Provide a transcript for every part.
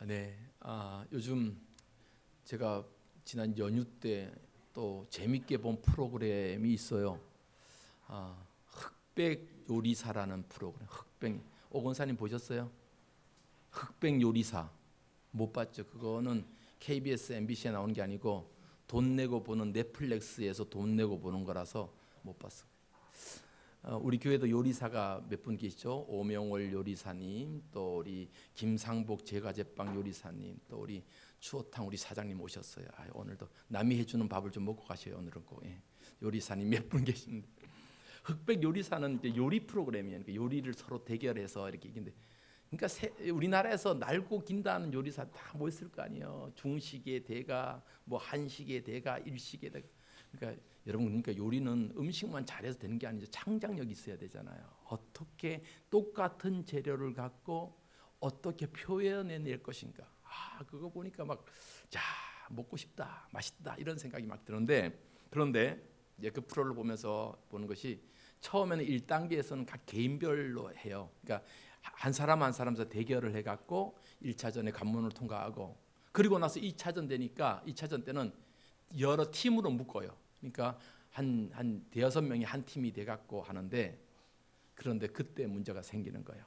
네, 요즘 제가 지난 연휴 때 또 재밌게 본 프로그램이 있어요. 흑백 요리사라는 프로그램. 흑백 오건사님 보셨어요? 흑백 요리사 못 봤죠? 그거는 KBS, MBC에 나오는 게 아니고 돈 내고 보는 넷플릭스에서 돈 내고 보는 거라서 못 봤어요. 우리 교회도 요리사가 몇 분 계시죠? 오명월 요리사님, 또 우리 김상복 제과제빵 요리사님, 또 우리 추어탕 우리 사장님 오셨어요. 오늘도 남이 해주는 밥을 좀 먹고 가셔요. 오늘은 꼭 요리사님 몇 분 계신데 흑백 요리사는 이제 요리 프로그램이에요. 그러니까 요리를 서로 대결해서 이렇게 이긴데, 그러니까 우리나라에서 날고 긴다는 요리사 다 뭐 있을 거 아니에요. 중식의 대가, 뭐 한식의 대가, 일식의 대가. 그러니까 여러분, 그러니까 요리는 음식만 잘해서 되는 게 아니죠. 창작력이 있어야 되잖아요. 어떻게 똑같은 재료를 갖고 어떻게 표현해낼 것인가. 그거 보니까 막 자, 먹고 싶다, 맛있다 이런 생각이 막 드는데, 그런데 이제 그 프로를 보면서 보는 것이, 처음에는 1단계에서는 각 개인별로 해요. 그러니까 한 사람 한 사람에서 대결을 해갖고 1차전에 관문을 통과하고, 그리고 나서 2차전 되니까 2차전 때는 여러 팀으로 묶어요. 그러니까 한 대여섯 명이 한 팀이 돼갖고 하는데, 그런데 그때 문제가 생기는 거예요.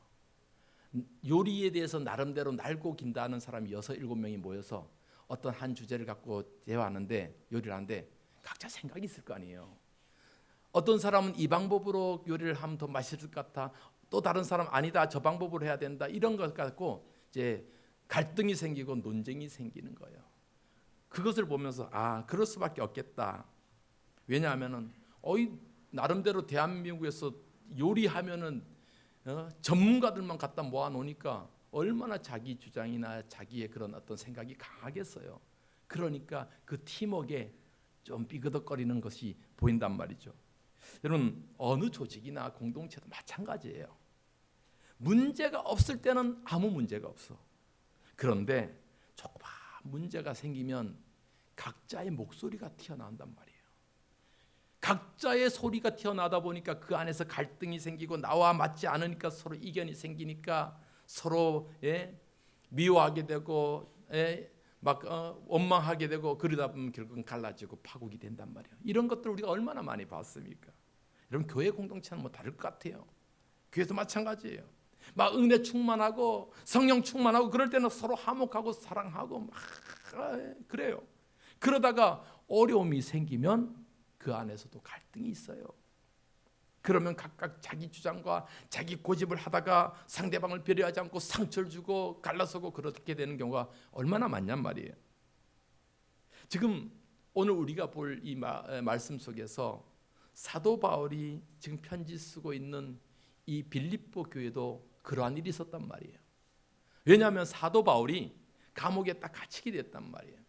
요리에 대해서 나름대로 날고 긴다는 사람이 6, 7명이 모여서 어떤 한 주제를 갖고 대화하는데, 요리를 하는데 각자 생각이 있을 거 아니에요. 어떤 사람은 이 방법으로 요리를 하면 더 맛있을 것 같아. 또 다른 사람 아니다, 저 방법으로 해야 된다. 이런 것 갖고 이제 갈등이 생기고 논쟁이 생기는 거예요. 그것을 보면서 그럴 수밖에 없겠다. 왜냐하면은 나름대로 대한민국에서 요리하면은 전문가들만 갖다 모아 놓으니까 얼마나 자기 주장이나 자기의 그런 어떤 생각이 강하겠어요. 그러니까 그 팀워크에 좀 삐그덕거리는 것이 보인단 말이죠. 여러분, 어느 조직이나 공동체도 마찬가지예요. 문제가 없을 때는 아무 문제가 없어. 그런데 조그만 문제가 생기면 각자의 목소리가 튀어나온단 말이에요. 각자의 소리가 튀어나오다 보니까 그 안에서 갈등이 생기고, 나와 맞지 않으니까 서로 이견이 생기니까 서로 미워하게 되고 막 원망하게 되고, 그러다 보면 결국은 갈라지고 파국이 된단 말이에요. 이런 것들 우리가 얼마나 많이 봤습니까? 여러분, 교회 공동체는 뭐 다를 것 같아요. 교회도 마찬가지예요. 막 은혜 충만하고 성령 충만하고 그럴 때는 서로 화목하고 사랑하고 막 그래요. 그러다가 어려움이 생기면 그 안에서도 갈등이 있어요. 그러면 각각 자기 주장과 자기 고집을 하다가 상대방을 배려하지 않고 상처를 주고 갈라서고 그렇게 되는 경우가 얼마나 많냔 말이에요. 지금 오늘 우리가 볼 이 말씀 속에서 사도 바울이 지금 편지 쓰고 있는 이 빌립보 교회도 그러한 일이 있었단 말이에요. 왜냐하면 사도 바울이 감옥에 딱 갇히게 됐단 말이에요.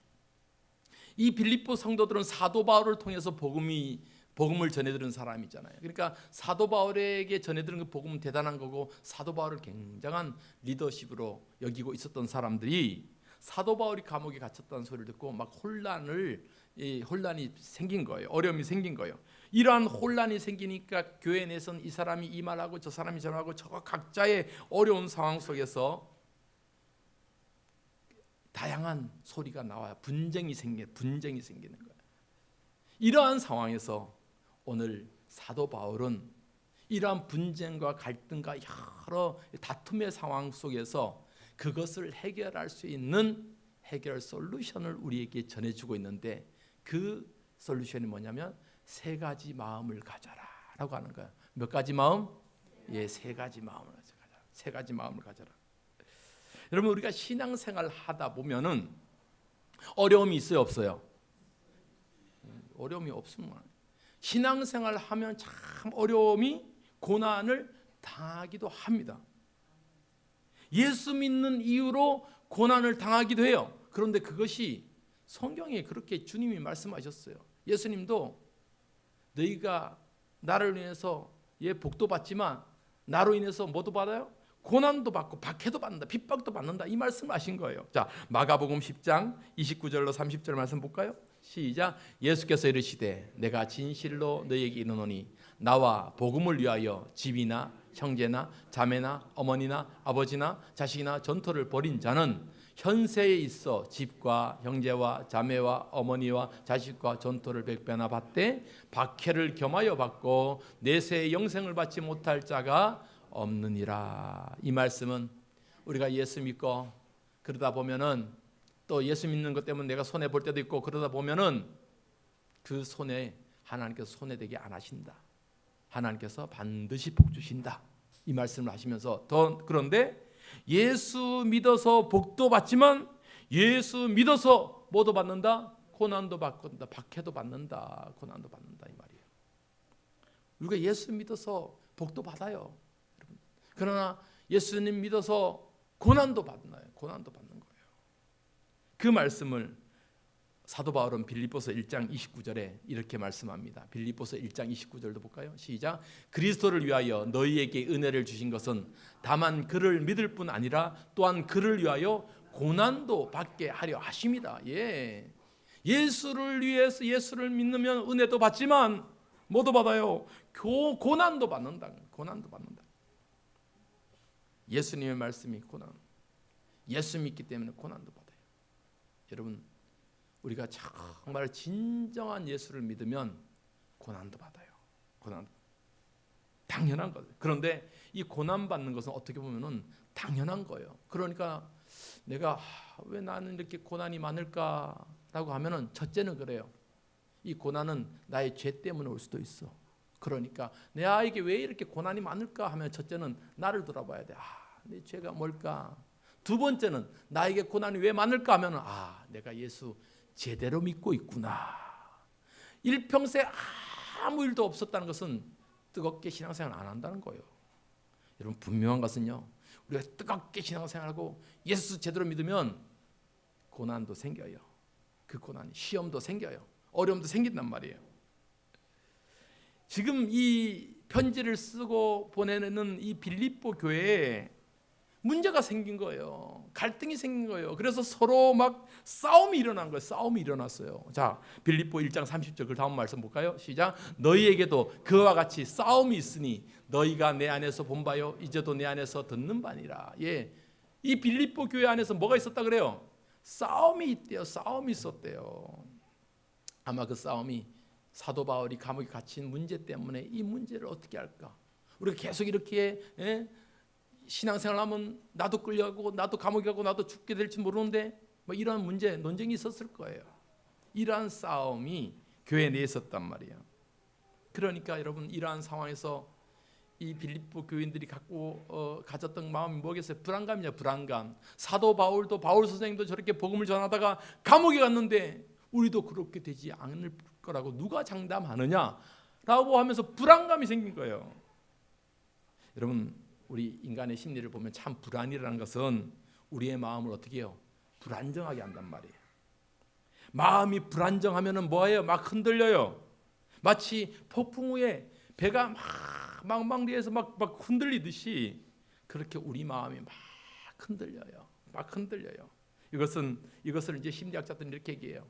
이 빌립보 성도들은 사도 바울을 통해서 복음을 전해들은 사람이잖아요. 그러니까 사도 바울에게 전해들은 그 복음은 대단한 거고, 사도 바울을 굉장한 리더십으로 여기고 있었던 사람들이 사도 바울이 감옥에 갇혔다는 소리를 듣고 막 혼란이 생긴 거예요. 어려움이 생긴 거예요. 이러한 혼란이 생기니까 교회 내에서는 이 사람이 이 말하고 저 사람이 저 말하고, 저가 각자의 어려운 상황 속에서 다양한 소리가 나와요. 분쟁이 생기는 거예요. 이러한 상황에서 오늘 사도 바울은 이러한 분쟁과 갈등과 여러 다툼의 상황 속에서 그것을 해결할 수 있는 해결 솔루션을 우리에게 전해주고 있는데, 그 솔루션이 뭐냐면 3가지 마음을 가져라라고 하는 거예요. 몇 가지 마음? 3가지 마음을 가져라. 3가지 마음을 가져라. 여러분, 우리가 신앙생활 하다 보면은 어려움이 있어요, 없어요? 어려움이 없으면 신앙생활 하면 참 어려움이 고난을 당하기도 합니다. 예수 믿는 이유로 고난을 당하기도 해요. 그런데 그것이 성경에 그렇게 주님이 말씀하셨어요. 예수님도 너희가 나를 위해서 복도 받지만 나로 인해서 뭐도 받아요? 고난도 받고 박해도 받는다, 핍박도 받는다, 이 말씀을 하신 거예요. 자, 마가복음 10장 29절로 30절 말씀 볼까요? 시작. 예수께서 이르시되 내가 진실로 너희에게 이르노니 나와 복음을 위하여 집이나 형제나 자매나 어머니나 아버지나 자식이나 전토를 벌인 자는 현세에 있어 집과 형제와 자매와 어머니와 자식과 전토를 100배나 받되 박해를 겸하여 받고 내세의 영생을 받지 못할 자가 없느니라. 이 말씀은 우리가 예수 믿고 그러다 보면은 또 예수 믿는 것 때문에 내가 손해 볼 때도 있고 그러다 보면은 그 손해 하나님께서 손해되게 안 하신다. 하나님께서 반드시 복 주신다. 이 말씀을 하시면서 더 그런데 예수 믿어서 복도 받지만 예수 믿어서 뭐도 받는다? 고난도 받는다. 박해도 받는다. 고난도 받는다. 이 말이에요. 우리가 예수 믿어서 복도 받아요. 그러나 예수님 믿어서 고난도 받나요? 고난도 받는 거예요. 그 말씀을 사도 바울은 빌립보서 1장 29절에 이렇게 말씀합니다. 빌립보서 1장 29절도 볼까요? 시작. 그리스도를 위하여 너희에게 은혜를 주신 것은 다만 그를 믿을 뿐 아니라 또한 그를 위하여 고난도 받게 하려 하심이다. 예. 예수를 위해서 예수를 믿으면 은혜도 받지만 뭐도 받아요? 고난도 받는다. 고난도 받는다. 예수님의 말씀이 고난. 예수 믿기 때문에 고난도 받아요. 여러분 우리가 정말 진정한 예수를 믿으면 고난도 받아요. 고난 당연한 거예요. 그런데 이 고난 받는 것은 어떻게 보면은 당연한 거예요. 그러니까 내가 왜 나는 이렇게 고난이 많을까라고 하면은 첫째는 그래요. 이 고난은 나의 죄 때문에 올 수도 있어. 그러니까 내 아이에게 왜 이렇게 고난이 많을까 하면 첫째는 나를 돌아봐야 돼. 내 죄가 뭘까? 두 번째는 나에게 고난이 왜 많을까 하면은 내가 예수 제대로 믿고 있구나. 일평생 아무 일도 없었다는 것은 뜨겁게 신앙생활 안 한다는 거예요. 여러분 분명한 것은요. 우리가 뜨겁게 신앙생활하고 예수 제대로 믿으면 고난도 생겨요. 그 고난이 시험도 생겨요. 어려움도 생긴단 말이에요. 지금 이 편지를 쓰고 보내는 이 빌립보 교회에 문제가 생긴 거예요. 갈등이 생긴 거예요. 그래서 서로 막 싸움이 일어난 거예요. 싸움이 일어났어요. 자, 빌립보 1장 30절 그 다음 말씀 볼까요? 시작. 너희에게도 그와 같이 싸움이 있으니 너희가 내 안에서 본 바요 이제도 내 안에서 듣는 바니라. 예, 이 빌립보 교회 안에서 뭐가 있었다 그래요? 싸움이 있대요. 싸움이 있었대요. 아마 그 싸움이 사도 바울이 감옥에 갇힌 문제 때문에 이 문제를 어떻게 할까? 우리가 계속 이렇게 신앙생활하면 나도 끌려가고 나도 감옥에 가고 나도 죽게 될지 모르는데 뭐 이러한 문제 논쟁이 있었을 거예요. 이러한 싸움이 교회 내에 있었단 말이에요. 그러니까 여러분 이러한 상황에서 이 빌립보 교인들이 가졌던 마음이 뭐겠어요? 불안감이냐 불안감. 사도 바울도 바울 선생님도 저렇게 복음을 전하다가 감옥에 갔는데 우리도 그렇게 되지 않을 거라고 누가 장담하느냐라고 하면서 불안감이 생긴 거예요. 여러분 우리 인간의 심리를 보면 참 불안이라는 것은 우리의 마음을 어떻게 해요? 불안정하게 한단 말이에요. 마음이 불안정하면은 뭐예요? 막 흔들려요. 마치 폭풍 후에 배가 막 망망대해서 막 흔들리듯이 그렇게 우리 마음이 막 흔들려요. 막 흔들려요. 이것을 이제 심리학자들은 이렇게 얘기해요.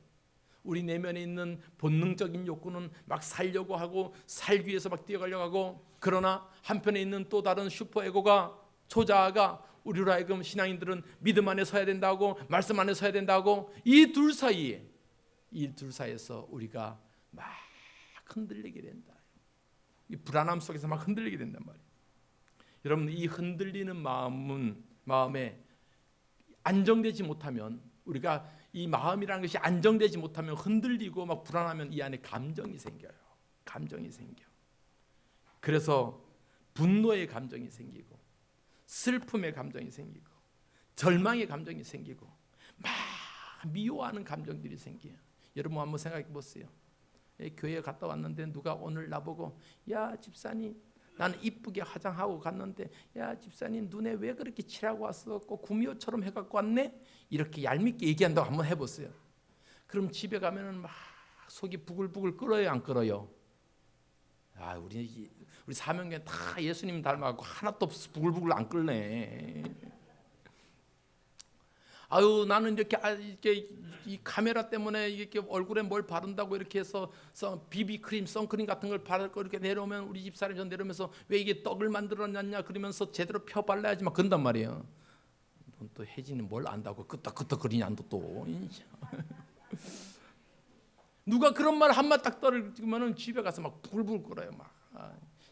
우리 내면에 있는 본능적인 욕구는 막 살려고 하고 살기 위해서 막 뛰어가려고 하고 그러나 한편에 있는 또 다른 슈퍼에고가 초자아가 우리로 하여금 신앙인들은 믿음 안에 서야 된다고 말씀 안에 서야 된다고 이 둘 사이에서 우리가 막 흔들리게 된다. 이 불안함 속에서 막 흔들리게 된단 말이에요. 여러분 이 흔들리는 마음에 안정되지 못하면 우리가 이 마음이라는 것이 안정되지 못하면 흔들리고 막 불안하면 이 안에 감정이 생겨요. 감정이 생겨. 그래서 분노의 감정이 생기고 슬픔의 감정이 생기고 절망의 감정이 생기고 막 미워하는 감정들이 생겨요. 여러분 한번 생각해 보세요. 교회에 갔다 왔는데 누가 오늘 나보고 야 집사님 나는 이쁘게 화장하고 갔는데 야 집사님 눈에 왜 그렇게 칠하고 왔어? 꼭 구미호처럼 해갖고 왔네? 이렇게 얄밉게 얘기한다고 한번 해보세요. 그럼 집에 가면은 막 속이 부글부글 끓어요 안 끓어요? 우리 사명교회 다 예수님 닮아갖고 하나도 부글부글 안 끓네. 나는 이렇게 이 카메라 때문에 이렇게 얼굴에 뭘 바른다고 이렇게 해서 비비크림, 선크림 같은 걸 바를 거 이렇게 내려오면 우리 집사람이 전 내려오면서 왜 이게 떡을 만들어놨냐 그러면서 제대로 펴 발라야지 막 그런단 말이에요. 또 혜진이 뭘 안다고 끄떡끄떡거리냐 또. 누가 그런 말 한마디 딱 떨어지면은 집에 가서 막 불불 끓어요. 막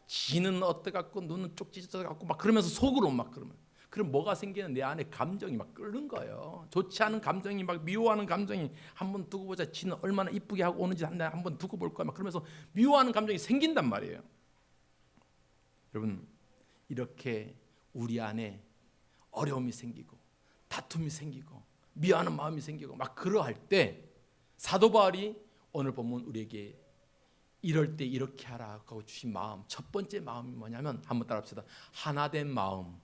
지는 어떠갖고 눈은 쪽 찢어져갖고 막 그러면서 속으로 막 그러면. 그럼 뭐가 생기는 내 안에 감정이 막 끓는 거예요. 좋지 않은 감정이 막 미워하는 감정이 한번 두고 보자. 지는 얼마나 이쁘게 하고 오는지 한번 두고 볼 거야. 막 그러면서 미워하는 감정이 생긴단 말이에요. 여러분 이렇게 우리 안에 어려움이 생기고 다툼이 생기고 미워하는 마음이 생기고 막 그러할 때 사도 바울이 오늘 보면 우리에게 이럴 때 이렇게 하라 하고 주신 마음, 첫 번째 마음이 뭐냐면 한번 따라합시다. 하나된 마음,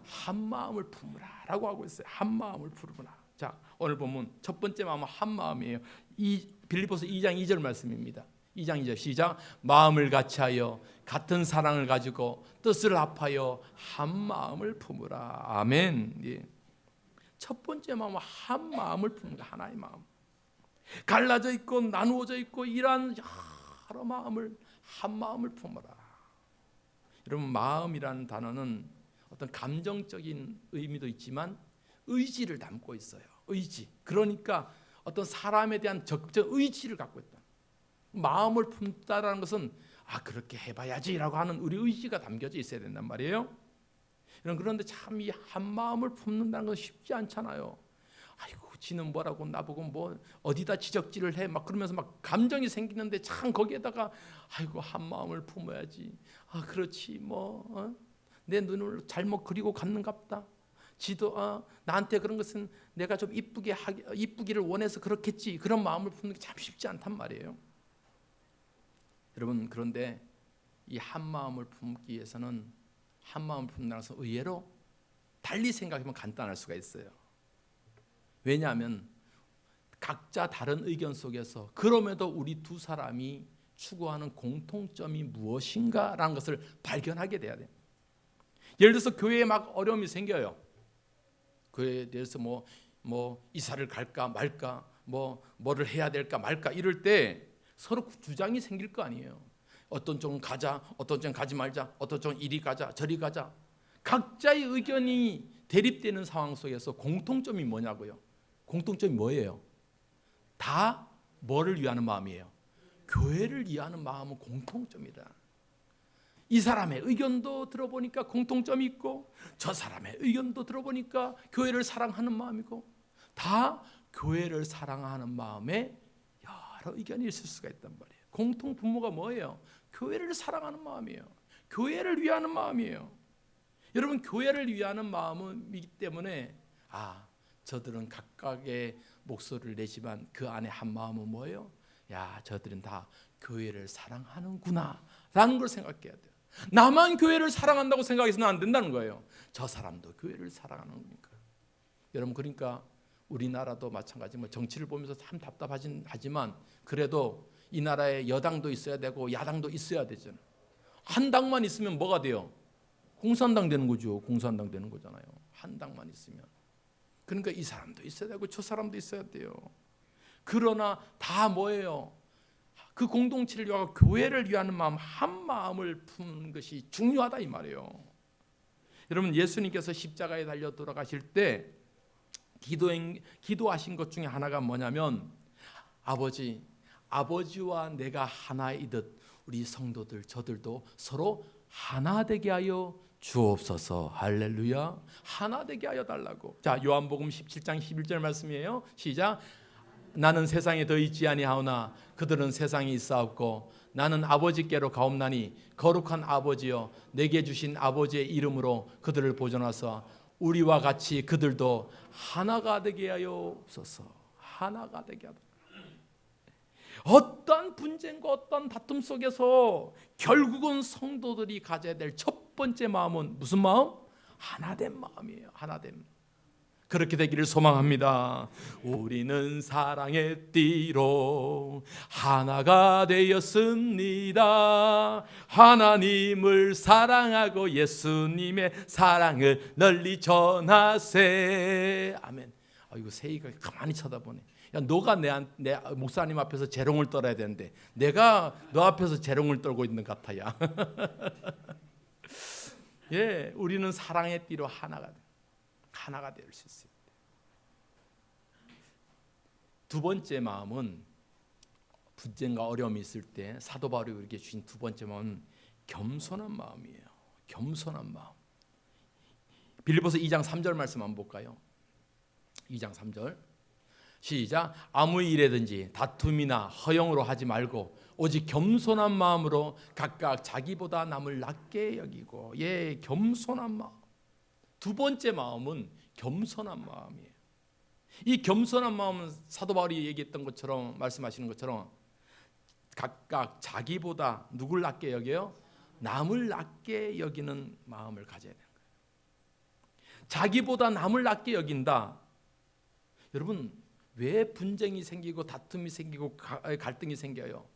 한 마음을 품으라 라고 하고 있어요. 한 마음을 품으라. 자, 오늘 보면 첫 번째 마음은 한 마음이에요. 빌립보서 2장 2절 말씀입니다. 2장 2절 시작. 마음을 같이하여 같은 사랑을 가지고 뜻을 합하여 한 마음을 품으라. 아멘. 예. 첫 번째 마음은 한 마음을 품는 거, 하나의 마음. 갈라져 있고 나누어져 있고 이러한 여러 마음을 한 마음을 품어라. 여러분 마음이라는 단어는 어떤 감정적인 의미도 있지만 의지를 담고 있어요. 의지. 그러니까 어떤 사람에 대한 적정 의지를 갖고 있다. 마음을 품다라는 것은 그렇게 해봐야지라고 하는 우리 의지가 담겨져 있어야 된단 말이에요. 그런데 참 이 한 마음을 품는다는 건 쉽지 않잖아요. 아이고 지는 뭐라고 나보고 뭐 어디다 지적질을 해 막 그러면서 막 감정이 생기는데 참 거기에다가 아이고 한 마음을 품어야지. 그렇지 뭐 내 눈을 잘못 그리고 갔는갑다. 지도 나한테 그런 것은 내가 좀 이쁘기를 원해서 그렇겠지. 그런 마음을 품는 게 참 쉽지 않단 말이에요. 여러분 그런데 이 한 마음을 품기 위해서는 한 마음을 품는다는 것은 의외로 달리 생각하면 간단할 수가 있어요. 왜냐하면 각자 다른 의견 속에서 그럼에도 우리 두 사람이 추구하는 공통점이 무엇인가라는 것을 발견하게 돼야 돼요. 예를 들어서 교회에 막 어려움이 생겨요. 교회에 대해서 뭐 이사를 갈까 말까 뭐를 해야 될까 말까 이럴 때 서로 주장이 생길 거 아니에요. 어떤 쪽은 가자, 어떤 쪽은 가지 말자, 어떤 쪽은 이리 가자, 저리 가자. 각자의 의견이 대립되는 상황 속에서 공통점이 뭐냐고요? 공통점이 뭐예요? 다 뭐를 위하는 마음이에요? 교회를 위하는 마음은 공통점이다. 이 사람의 의견도 들어보니까 공통점이 있고 저 사람의 의견도 들어보니까 교회를 사랑하는 마음이고 다 교회를 사랑하는 마음에 여러 의견이 있을 수가 있단 말이에요. 공통 분모가 뭐예요? 교회를 사랑하는 마음이에요. 교회를 위하는 마음이에요. 여러분 교회를 위하는 마음이기 때문에 저들은 각각의 목소리를 내지만 그 안에 한 마음은 뭐예요? 저들은 다 교회를 사랑하는구나 라는 걸 생각해야 돼요. 나만 교회를 사랑한다고 생각해서는 안 된다는 거예요. 저 사람도 교회를 사랑하는 거니까. 여러분 그러니까 우리나라도 마찬가지 정치를 보면서 참 답답하긴 하지만 그래도 이 나라에 여당도 있어야 되고 야당도 있어야 되잖아요. 한 당만 있으면 뭐가 돼요? 공산당 되는 거죠. 공산당 되는 거잖아요. 한 당만 있으면. 그러니까 이 사람도 있어야 되고 저 사람도 있어야 돼요. 그러나 다 뭐예요? 그 공동체를 위하고 교회를 위하는 마음, 한 마음을 품는 것이 중요하다 이 말이에요. 여러분 예수님께서 십자가에 달려 돌아가실 때 기도하신 것 중에 하나가 뭐냐면 아버지와 내가 하나이듯 우리 성도들 저들도 서로 하나 되게 하여 주옵소서. 할렐루야. 하나 되게 하여 달라고. 자, 요한복음 17장 11절 말씀이에요. 시작. 나는 세상에 더 있지 아니하오나 그들은 세상에 있사옵고 나는 아버지께로 가옵나니 거룩한 아버지여 내게 주신 아버지의 이름으로 그들을 보존하사 우리와 같이 그들도 하나가 되게 하여 없소서. 하나가 되게 하다. 어떤 분쟁과 어떤 다툼 속에서 결국은 성도들이 가져야 될 첫 번째 마음은 무슨 마음? 하나된 마음이에요. 하나된. 그렇게 되기를 소망합니다. 우리는 사랑의 띠로 하나가 되었습니다. 하나님을 사랑하고 예수님의 사랑을 널리 전하세. 아멘. 이거 세이가 가만히 쳐다보네. 너가 내 목사님 앞에서 재롱을 떨어야 되는데 내가 너 앞에서 재롱을 떨고 있는 것 같아야. 예, 우리는 사랑의 띠로 하나가 돼. 하나가 될 수 있어요. 두 번째 마음은 분쟁과 어려움이 있을 때 사도 바울이 우리에게 주신 두 번째 마음은 겸손한 마음이에요. 겸손한 마음. 빌립보서 2장 3절 말씀 한번 볼까요? 2장 3절 시작. 아무 일에든지 다툼이나 허영으로 하지 말고 오직 겸손한 마음으로 각각 자기보다 남을 낮게 여기고. 예, 겸손한 마음. 두 번째 마음은 겸손한 마음이에요. 이 겸손한 마음은 사도 바울이 얘기했던 것처럼 말씀하시는 것처럼 각각 자기보다 누굴 낮게 여겨요? 남을 낮게 여기는 마음을 가져야 되는 거예요. 자기보다 남을 낮게 여긴다. 여러분, 왜 분쟁이 생기고 다툼이 생기고 갈등이 생겨요?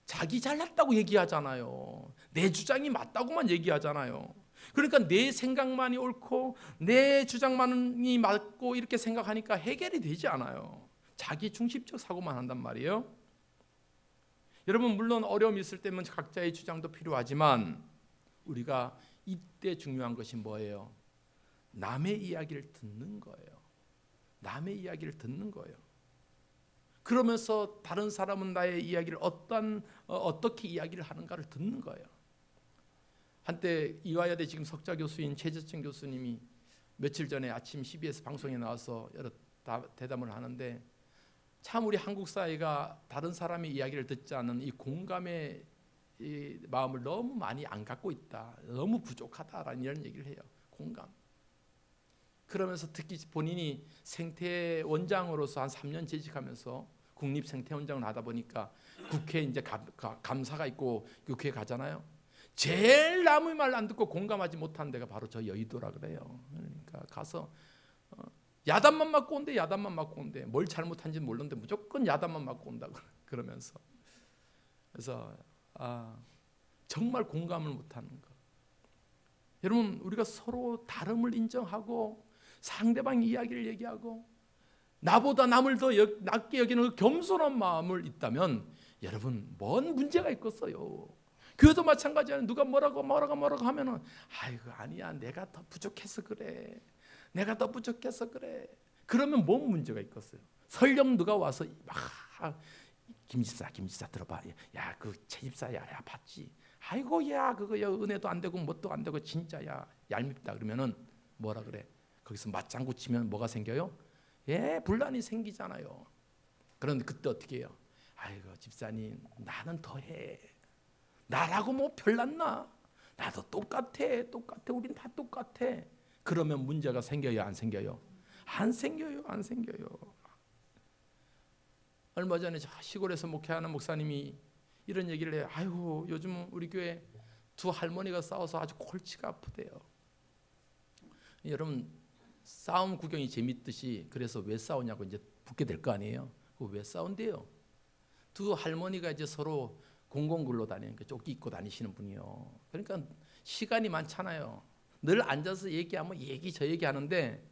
자기 잘났다고 얘기하잖아요. 내 주장이 맞다고만 얘기하잖아요. 그러니까 내 생각만이 옳고 내 주장만이 맞고 이렇게 생각하니까 해결이 되지 않아요. 자기 중심적 사고만 한단 말이에요. 여러분, 물론 어려움이 있을 때면 각자의 주장도 필요하지만 우리가 이때 중요한 것이 뭐예요? 남의 이야기를 듣는 거예요. 남의 이야기를 듣는 거예요. 그러면서 다른 사람은 나의 이야기를 어떻게 이야기를 하는가를 듣는 거예요. 한때 이화여대 지금 석좌 교수인 최재청 교수님이 며칠 전에 아침 CBS 방송에 나와서 여러 대담을 하는데 참 우리 한국 사회가 다른 사람의 이야기를 듣지 않는 이 공감의 이 마음을 너무 많이 안 갖고 있다. 너무 부족하다라는 이런 얘기를 해요. 공감. 그러면서 특히 본인이 생태원장으로서 한 3년 재직하면서 국립생태원장을 하다 보니까 국회에 이제 감사가 있고 국회에 가잖아요. 제일 남의 말 안 듣고 공감하지 못하는 데가 바로 저 여의도라 그래요. 그러니까 가서 야단만 맞고 온대. 야단만 맞고 온대. 뭘 잘못한지 모르는데 무조건 야단만 맞고 온다고 그러면서. 그래서 정말 공감을 못하는 거. 여러분, 우리가 서로 다름을 인정하고 상대방 이야기를 얘기하고 나보다 남을 더 낮게 여기는 그 겸손한 마음을 있다면 여러분, 뭔 문제가 있겠어요. 교회도 마찬가지야. 누가 뭐라고 하면은 아이고 아니야, 내가 더 부족해서 그래. 내가 더 부족해서 그래. 그러면 뭔 문제가 있겠어요. 설령 누가 와서 막 김지사 들어봐. 야, 그 최집사야, 야 봤지. 아이고 야, 그거 야 은혜도 안 되고 뭣도 안 되고 진짜야 얄밉다. 그러면은 뭐라 그래? 거기서 맞장구 치면 뭐가 생겨요? 예, 분란이 생기잖아요. 그런데 그때 어떻게 해요? 아이고 집사님, 나는 더해. 나라고 뭐 별났나? 나도 똑같아. 우린 다 똑같아. 그러면 문제가 생겨요, 안 생겨요? 안 생겨요. 얼마 전에 시골에서 목회하는 목사님이 이런 얘기를 해요. 아이고 요즘 우리 교회 두 할머니가 싸워서 아주 골치가 아프대요. 여러분, 싸움 구경이 재밌듯이 그래서 왜 싸우냐고 이제 묻게 될 거 아니에요. 왜 싸운대요? 두 할머니가 이제 서로 공공근로 다니니까 조끼 입고 다니시는 분이요. 그러니까 시간이 많잖아요. 늘 앉아서 얘기하면 저 얘기하는데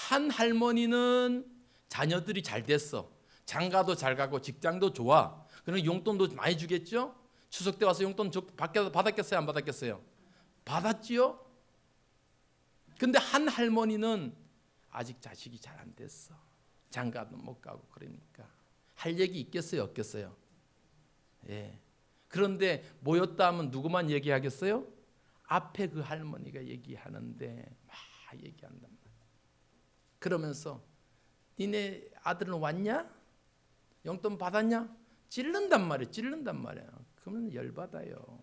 한 할머니는 자녀들이 잘 됐어. 장가도 잘 가고 직장도 좋아. 그러면 용돈도 많이 주겠죠? 추석 때 와서 용돈 받았겠어요? 안 받았겠어요? 받았지요? 근데 한 할머니는 아직 자식이 잘 안 됐어. 장가도 못 가고 그러니까 할 얘기 있겠어요? 없겠어요? 예. 그런데 모였다 하면 누구만 얘기하겠어요? 앞에 그 할머니가 얘기하는데 막 얘기한단 말이에요. 그러면서 니네 아들은 왔냐? 용돈 받았냐? 찔른단 말이에요. 그러면 열받아요.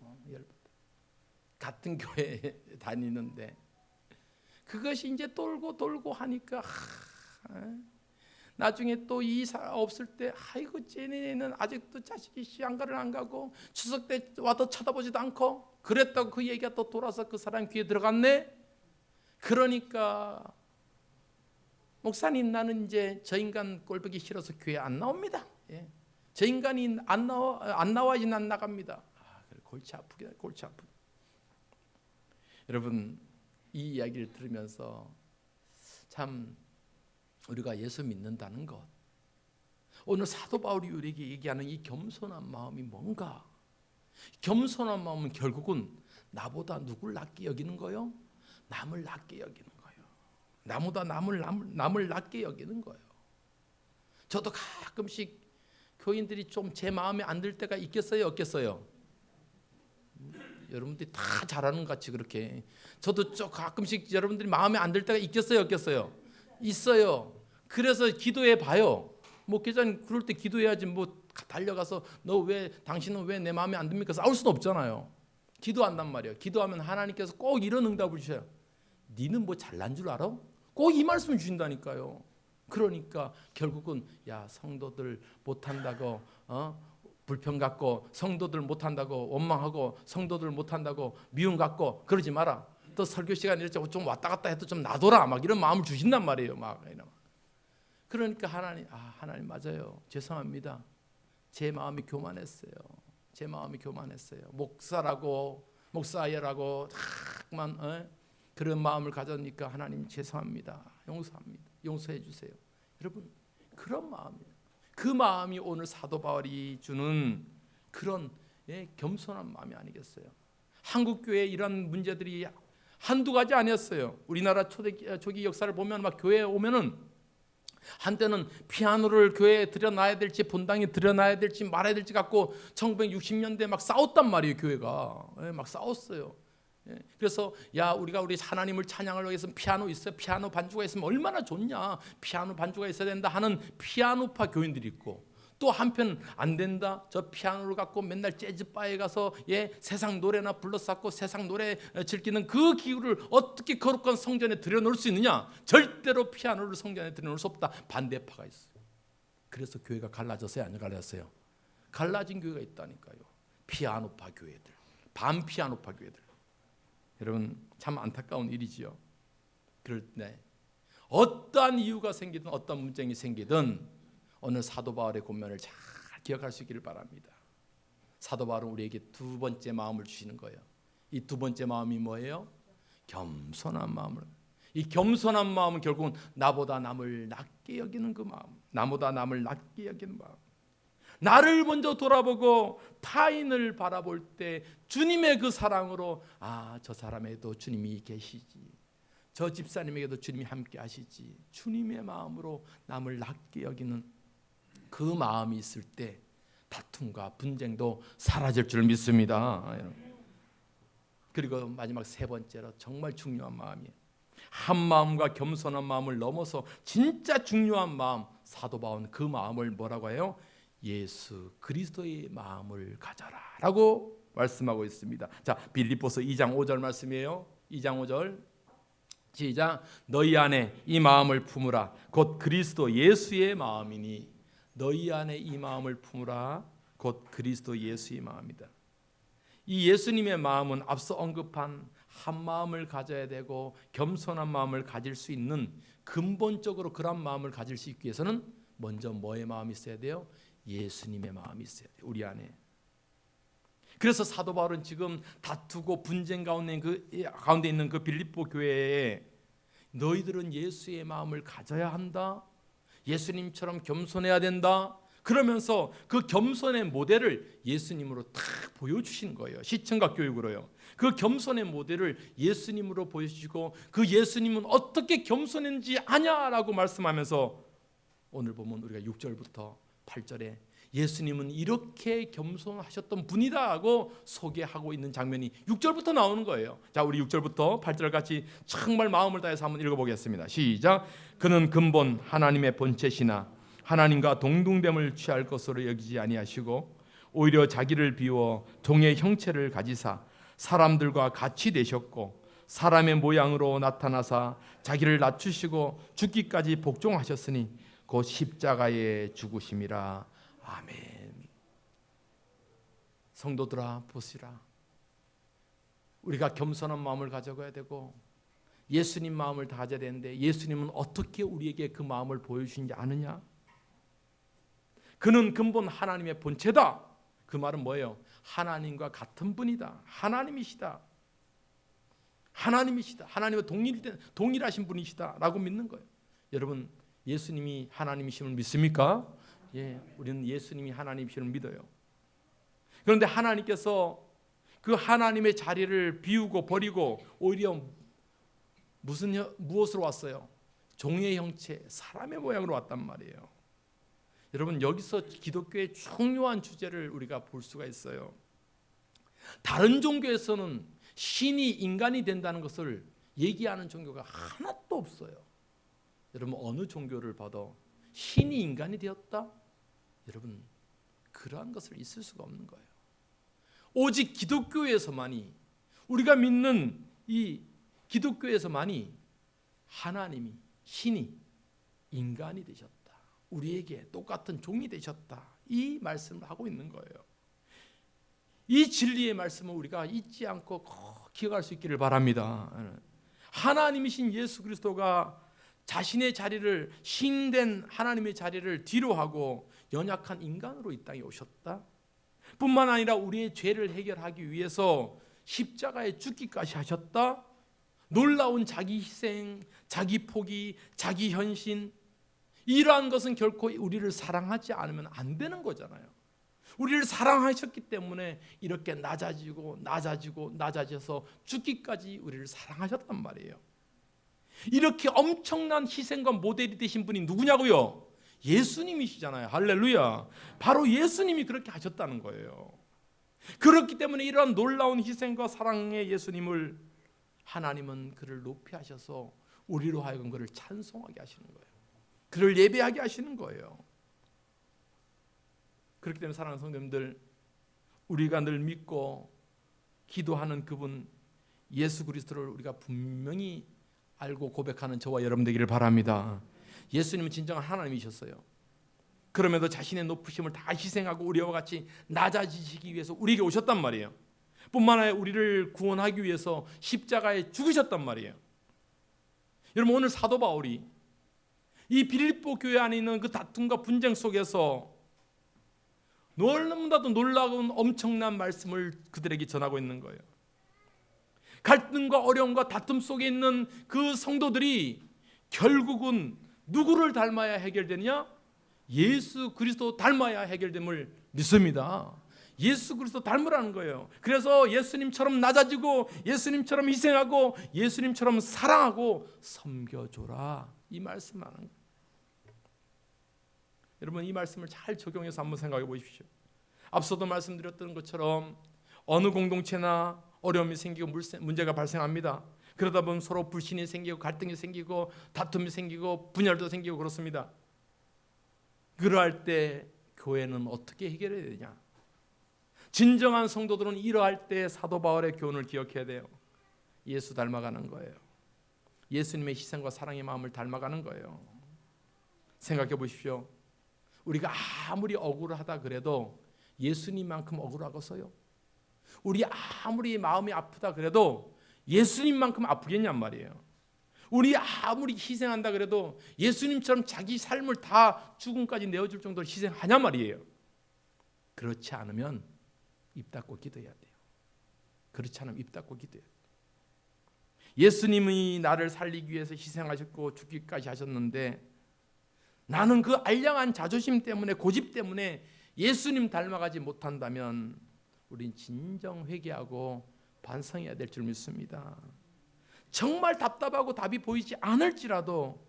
같은 교회에 다니는데 그것이 이제 돌고 하니까 나중에 또 이사 없을 때 아이고 쟤네는 아직도 자식이 시안가를 안 가고 추석 때 와도 쳐다보지도 않고 그랬다고 그 얘기가 또 돌아서 그 사람 귀에 들어갔네. 그러니까 목사님, 나는 이제 저 인간 꼴보기 싫어서 교회 안 나옵니다. 예. 저 인간이 안 나와야지 난 나갑니다. 골치 아프게. 여러분, 이 이야기를 들으면서 참 우리가 예수 믿는다는 것, 오늘 사도 바울이 우리에게 얘기하는 이 겸손한 마음이 뭔가? 겸손한 마음은 결국은 나보다 누굴 낮게 여기는 거요? 남을 낮게 여기는 거예요. 나보다 남을 낮게 여기는 거예요. 저도 가끔씩 교인들이 좀 제 마음에 안 들 때가 있겠어요, 없겠어요? 여러분들이 다 잘하는 것 같이 그렇게. 저도 좀 가끔씩 여러분들이 마음에 안 들 때가 있겠어요, 없겠어요? 있어요. 그래서 기도해 봐요. 목회자님 그럴 때 기도해야지 뭐 달려가서 당신은 왜 내 마음에 안 듭니까? 싸울 수는 없잖아요. 기도한단 말이에요. 기도하면 하나님께서 꼭 이런 응답을 주셔요. 니는 뭐 잘난 줄 알아? 꼭 이 말씀을 주신다니까요. 그러니까 결국은 야 성도들 못한다고 불평 갖고 성도들 못한다고 원망하고 성도들 못한다고 미움 갖고 그러지 마라. 또 설교 시간에 이렇게 좀 왔다 갔다 해도 좀 놔둬라 막 이런 마음을 주신단 말이에요. 막 그러니까 하나님 맞아요. 죄송합니다. 제 마음이 교만했어요. 제 마음이 교만했어요. 목사여라고 딱만 그런 마음을 가졌으니까 하나님 죄송합니다. 용서해 주세요. 여러분 그런 마음이에요. 그 마음이 오늘 사도 바울이 주는 그런 겸손한 마음이 아니겠어요? 한국 교회에 이런 문제들이 한두 가지 아니었어요. 우리나라 초기 역사를 보면 막 교회에 오면은 한때는 피아노를 교회에 들여놔야 될지 본당에 들여놔야 될지 말아야 될지 갖고 1960년대에 막 싸웠단 말이에요. 교회가 막 싸웠어요. 그래서 우리 하나님을 찬양을 위해서 피아노 있어요. 피아노 반주가 있으면 얼마나 좋냐. 피아노 반주가 있어야 된다 하는 피아노파 교인들이 있고 또 한편 안 된다. 저 피아노를 갖고 맨날 재즈바에 가서 세상 노래나 불러쌓고 세상 노래 즐기는 그 기구를 어떻게 거룩한 성전에 들여놓을 수 있느냐. 절대로 피아노를 성전에 들여놓을 수 없다. 반대파가 있어요. 그래서 교회가 갈라졌어요? 안 갈라졌어요? 갈라진 교회가 있다니까요. 피아노파 교회들, 반피아노파 교회들. 여러분 참 안타까운 일이지요. 그럴 때 어떠한 이유가 생기든 어떤 문제가 생기든 오늘 사도 바울의 권면을 잘 기억할 수 있기를 바랍니다. 사도 바울은 우리에게 두 번째 마음을 주시는 거예요. 이 두 번째 마음이 뭐예요? 겸손한 마음을. 이 겸손한 마음은 결국은 나보다 남을 낮게 여기는 그 마음. 나보다 남을 낮게 여기는 마음. 나를 먼저 돌아보고 타인을 바라볼 때 주님의 그 사랑으로 저 사람에도 주님이 계시지. 저 집사님에게도 주님이 함께 하시지. 주님의 마음으로 남을 낮게 여기는 그 마음이 있을 때 다툼과 분쟁도 사라질 줄 믿습니다. 그리고 마지막 세 번째로 정말 중요한 마음이에요. 한 마음과 겸손한 마음을 넘어서 진짜 중요한 마음, 사도 바울은 그 마음을 뭐라고 해요? 예수 그리스도의 마음을 가져라 라고 말씀하고 있습니다. 자, 빌립보서 2장 5절 말씀이에요. 2장 5절 시작. 너희 안에 이 마음을 품으라. 곧 그리스도 예수의 마음이니. 너희 안에 이 마음을 품으라. 곧 그리스도 예수의 마음이다. 이 예수님의 마음은 앞서 언급한 한 마음을 가져야 되고 겸손한 마음을 가질 수 있는, 근본적으로 그런 마음을 가질 수 있기 위해서는 먼저 뭐의 마음이 있어야 돼요? 예수님의 마음이 있어야 돼요. 우리 안에. 그래서 사도 바울은 지금 다투고 분쟁 가운데 있는 그 빌립보 교회에 너희들은 예수의 마음을 가져야 한다. 예수님처럼 겸손해야 된다. 그러면서 그 겸손의 모델을 예수님으로 딱 보여주신 거예요. 시청각 교육으로요. 그 겸손의 모델을 예수님으로 보여주시고 그 예수님은 어떻게 겸손했는지 아냐라고 말씀하면서 오늘 보면 우리가 6절부터 8절에 예수님은 이렇게 겸손하셨던 분이다 하고 소개하고 있는 장면이 6절부터 나오는 거예요. 자, 우리 6절부터 8절 같이 정말 마음을 다해서 한번 읽어보겠습니다. 시작. 그는 근본 하나님의 본체시나 하나님과 동등됨을 취할 것으로 여기지 아니하시고 오히려 자기를 비워 동의 형체를 가지사 사람들과 같이 되셨고 사람의 모양으로 나타나사 자기를 낮추시고 죽기까지 복종하셨으니 곧 십자가에 죽으심이라. 아멘. 성도들아 보시라. 우리가 겸손한 마음을 가져가야 되고 예수님 마음을 다 가져야 되는데 예수님은 어떻게 우리에게 그 마음을 보여주신지 아느냐? 그는 근본 하나님의 본체다. 그 말은 뭐예요? 하나님과 같은 분이다. 하나님이시다. 하나님이시다. 하나님과 동일하신 분이시다 라고 믿는 거예요. 여러분 예수님이 하나님이심을 믿습니까? 예, 우리는 예수님이 하나님이심을 믿어요. 그런데 하나님께서 그 하나님의 자리를 비우고 버리고 오히려 무엇으로 왔어요? 종의 형체, 사람의 모양으로 왔단 말이에요. 여러분, 여기서 기독교의 중요한 주제를 우리가 볼 수가 있어요. 다른 종교에서는 신이 인간이 된다는 것을 얘기하는 종교가 하나도 없어요. 여러분, 어느 종교를 봐도 신이 인간이 되었다? 여러분, 그러한 것을 있을 수가 없는 거예요. 오직 기독교에서만이, 우리가 믿는 이 기독교에서만이 하나님이, 신이 인간이 되셨다, 우리에게 똑같은 종이 되셨다, 이 말씀을 하고 있는 거예요. 이 진리의 말씀을 우리가 잊지 않고 기억할 수 있기를 바랍니다. 하나님이신 예수 그리스도가 자신의 자리를, 신된 하나님의 자리를 뒤로 하고 연약한 인간으로 이 땅에 오셨다. 뿐만 아니라 우리의 죄를 해결하기 위해서 십자가에 죽기까지 하셨다. 놀라운 자기 희생, 자기 포기, 자기 현신, 이러한 것은 결코 우리를 사랑하지 않으면 안 되는 거잖아요. 우리를 사랑하셨기 때문에 이렇게 낮아져서 죽기까지 우리를 사랑하셨단 말이에요. 이렇게 엄청난 희생과 모델이 되신 분이 누구냐고요? 예수님이시잖아요. 할렐루야. 바로 예수님이 그렇게 하셨다는 거예요. 그렇기 때문에 이러한 놀라운 희생과 사랑의 예수님을 하나님은 그를 높이 하셔서 우리로 하여금 그를 찬송하게 하시는 거예요. 그를 예배하게 하시는 거예요. 그렇기 때문에 사랑하는 성도님들, 우리가 늘 믿고 기도하는 그분 예수 그리스도를 우리가 분명히 알고 고백하는 저와 여러분 되기를 바랍니다. 예수님은 진정한 하나님이셨어요. 그럼에도 자신의 높으심을 다 희생하고 우리와 같이 낮아지시기 위해서 우리에게 오셨단 말이에요. 뿐만 아니라 우리를 구원하기 위해서 십자가에 죽으셨단 말이에요. 여러분, 오늘 사도 바울이 이 빌립보 교회 안에 있는 그 다툼과 분쟁 속에서 너무나도 놀라운 엄청난 말씀을 그들에게 전하고 있는 거예요. 갈등과 어려움과 다툼 속에 있는 그 성도들이 결국은 누구를 닮아야 해결되느냐? 예수 그리스도 닮아야 해결됨을 믿습니다. 예수 그리스도 닮으라는 거예요. 그래서 예수님처럼 낮아지고 예수님처럼 희생하고 예수님처럼 사랑하고 섬겨줘라, 이 말씀하는 거예요. 여러분, 이 말씀을 잘 적용해서 한번 생각해 보십시오. 앞서도 말씀드렸던 것처럼 어느 공동체나 어려움이 생기고 문제가 발생합니다. 그러다 보면 서로 불신이 생기고 갈등이 생기고 다툼이 생기고 분열도 생기고 그렇습니다. 그러할 때 교회는 어떻게 해결해야 되냐? 진정한 성도들은 이러할 때 사도 바울의 교훈을 기억해야 돼요. 예수 닮아가는 거예요. 예수님의 희생과 사랑의 마음을 닮아가는 거예요. 생각해 보십시오. 우리가 아무리 억울하다 그래도 예수님만큼 억울하겠어요? 우리 아무리 마음이 아프다 그래도 예수님만큼 아프겠냔 말이에요. 우리 아무리 희생한다 그래도 예수님처럼 자기 삶을 다 죽음까지 내어줄 정도로 희생하냐 말이에요. 그렇지 않으면 입 닫고 기도해야 돼요. 그렇지 않으면 입 닫고 기도해야 돼요. 예수님이 나를 살리기 위해서 희생하셨고 죽기까지 하셨는데 나는 그 알량한 자존심 때문에, 고집 때문에 예수님 닮아가지 못한다면 우린 진정 회개하고 반성해야 될 줄 믿습니다. 정말 답답하고 답이 보이지 않을지라도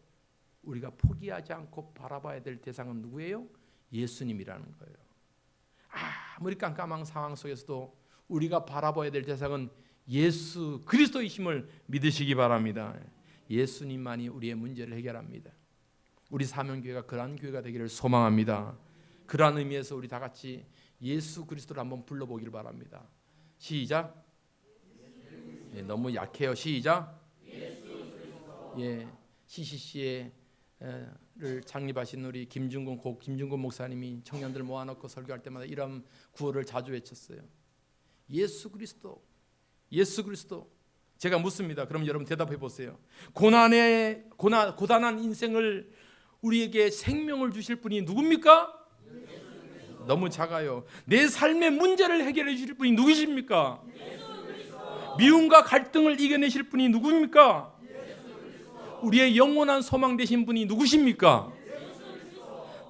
우리가 포기하지 않고 바라봐야 될 대상은 누구예요? 예수님이라는 거예요. 아무리 깜깜한 상황 속에서도 우리가 바라봐야 될 대상은 예수 그리스도이심을 믿으시기 바랍니다. 예수님만이 우리의 문제를 해결합니다. 우리 사명교회가 그러한 교회가 되기를 소망합니다. 그러한 의미에서 우리 다 같이 예수 그리스도를 한번 불러보기를 바랍니다. 시작. 예, 너무 약해요. 시작. 예, CCC를 창립하신 우리 김준곤 목사님이 청년들 모아놓고 설교할 때마다 이런 구호를 자주 외쳤어요. 예수 그리스도, 예수 그리스도. 제가 묻습니다. 그럼 여러분 대답해 보세요. 고단한 인생을 우리에게 생명을 주실 분이 누굽니까? 너무 작아요. 내 삶의 문제를 해결해 주실 분이 누구십니까? 미움과 갈등을 이겨내실 분이 누구입니까? 우리의 영원한 소망 되신 분이 누구십니까?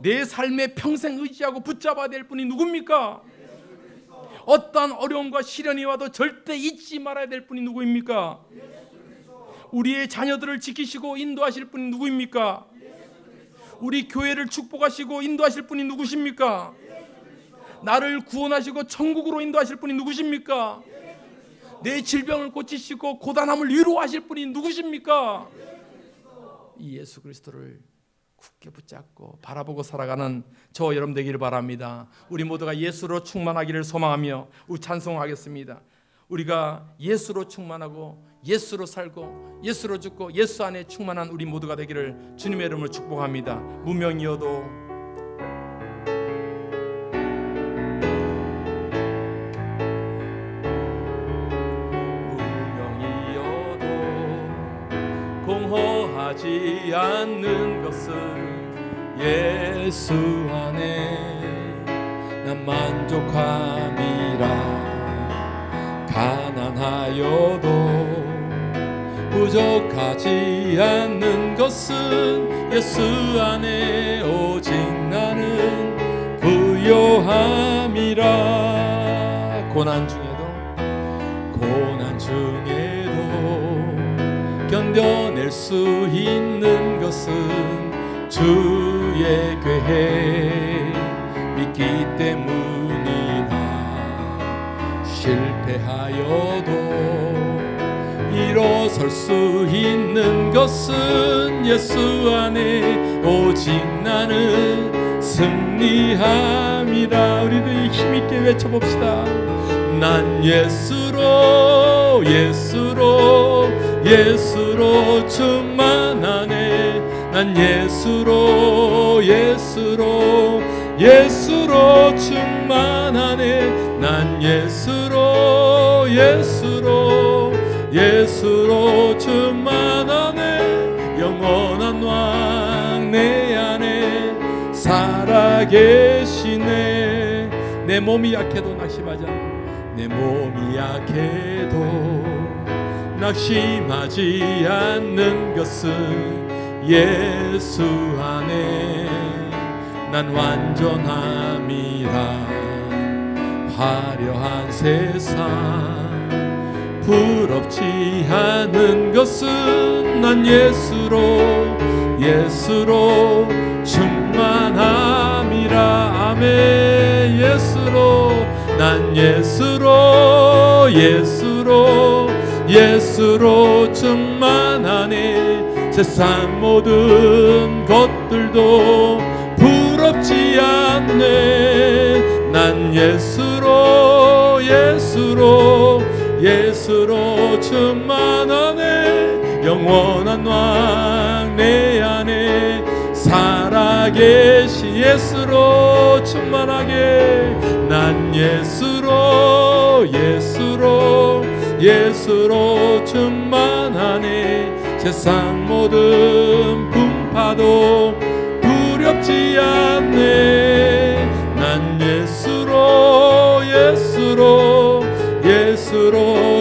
내 삶에 평생 의지하고 붙잡아야 될 분이 누굽니까? 어떠한 어려움과 시련이 와도 절대 잊지 말아야 될 분이 누구입니까? 우리의 자녀들을 지키시고 인도하실 분이 누구입니까? 우리 교회를 축복하시고 인도하실 분이 누구십니까? 나를 구원하시고 천국으로 인도하실 분이 누구십니까? 내 질병을 고치시고 고단함을 위로하실 분이 누구십니까? 이 예수 그리스도를 굳게 붙잡고 바라보고 살아가는 저 여러분 되기를 바랍니다. 우리 모두가 예수로 충만하기를 소망하며 우리 찬송하겠습니다. 우리가 예수로 충만하고 예수로 살고 예수로 죽고 예수 안에 충만한 우리 모두가 되기를 주님의 이름으로 축복합니다. 무명이어도 공허하지 않는 것은 예수 안에 난 만족함이라. 가난하여도 부족하지 않는 것은 예수 안에 오직 나는 부요함이라. 고난 중에도 견뎌낼 수 있는 것은 주의 궤에 믿기 때문이라. 실패하여도 일어설 수 있는 것은 예수 안에 오직 나는 승리함이라. 우리도 힘있게 외쳐봅시다. 난 예수로 충만하네. 난 예수로 충만하네. 난 예수로 충만하네. 영원한 왕 내 안에 살아계시네. 내 몸이 약해도 낙심하지 않아. 내 몸이 약해도 낙심하지 않는 것은 예수 안에 난 완전함이라. 화려한 세상 부럽지 않은 것은 난 예수로 충만함이라. 아멘. 난 예수로 충만하네. 세상 모든 것들도 부럽지 않네. 난 예수로 충만하네. 영원한 왕 내 안에 살아계시. 예수로 충만하게. 난 예수로 충만하네. 세상 모든 풍파도 두렵지 않네. 난 예수로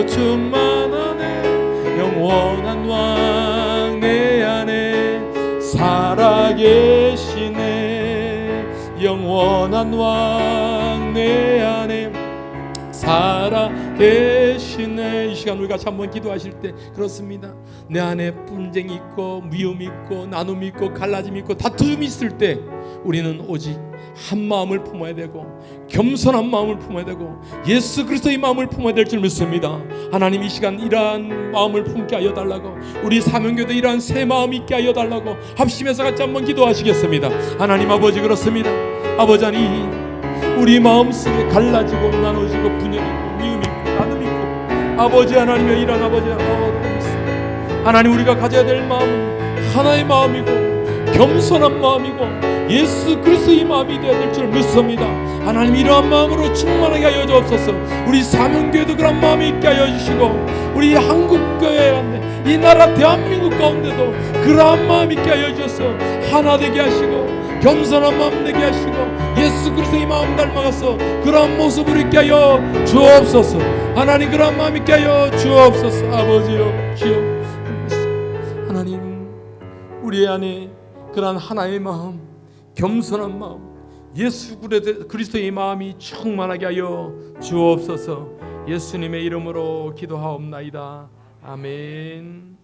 충만하네. 영원한 왕 내 안에 살아계시네. 영원한 왕 내 안에 살아계시네. 이 시간 우리 같이 한번 기도하실 때 그렇습니다. 내 안에 분쟁이 있고 미움이 있고 나눔이 있고 갈라짐이 있고 다툼이 있을 때 우리는 오직 한 마음을 품어야 되고 겸손한 마음을 품어야 되고 예수 그리스도의 마음을 품어야 될 줄 믿습니다. 하나님 이 시간 이러한 마음을 품게 하여 달라고, 우리 사명교도 이러한 새 마음 있게 하여 달라고 합심해서 같이 한번 기도하시겠습니다. 하나님 아버지 그렇습니다. 아버지 하나님 우리 마음속에 갈라지고 나눠지고 분열이 있고 미움이 있고 나눔이 있고 아버지 하나님의 일한 아버지 하나님 우리가 가져야 될 마음은 하나의 마음이고 겸손한 마음이고 예수 그리스도의 마음이 되어야 될 줄 믿습니다. 하나님 이러한 마음으로 충만하게 하여 주옵소서. 우리 사명교회도 그런 마음이 있게 하여 주시고 우리 한국교회 이 나라 대한민국 가운데도 그러한 마음 있게 하여 주셔서 하나 되게 하시고 겸손한 마음 되게 하시고 예수 그리스도의 마음 닮아가서 그러한 모습을 있게 하여 주옵소서. 하나님 그러한 마음 있게 하여 주옵소서. 아버지여 주여 하나님 우리 안에 그러한 하나의 마음 겸손한 마음 예수 그리스도의 마음이 충만하게 하여 주옵소서. 예수님의 이름으로 기도하옵나이다. 아멘.